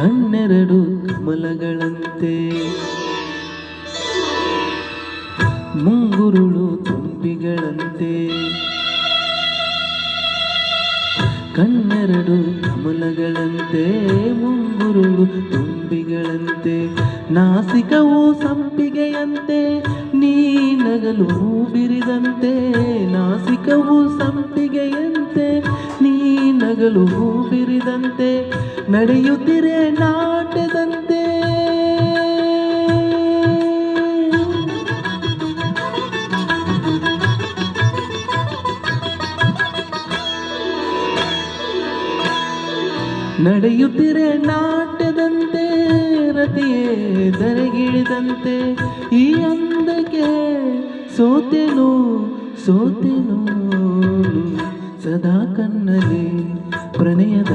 ಕಣ್ಣೆರಡು ಕಮಲಗಳಂತೆ ಮುಂಗುರುಳು ತುಂಬಿಗಳಂತೆ ಕಣ್ಣೆರಡು ಕಮಲಗಳಂತೆ ಮುಂಗುರುಳು ತುಂಬಿಗಳಂತೆ ನಾಸಿಕವು ಸಂಪಿಗೆಯಂತೆ ನೀ ನಗಲು ಬಿರಿದಂತೆ ನಾಸಿಕವು ಸಂಪಿಗೆಯಂತೆ ನೀ ನಗಲು ಬಿರಿದಂತೆ ನಡೆಯುತ್ತಿರೆ ನಾಟ್ಯದಂತೆ ನಡೆಯುತ್ತಿರೆ ನಾಟ್ಯದಂತೆ ರತಿಯೇ ಧರೆಗಿಳಿದಂತೆ ಈ ಅಂದಕ್ಕೆ ಸೋತೆನು ಸೋತೆನು ಸದಾ ಕಣ್ಣಲ್ಲಿ ಪ್ರಣಯದ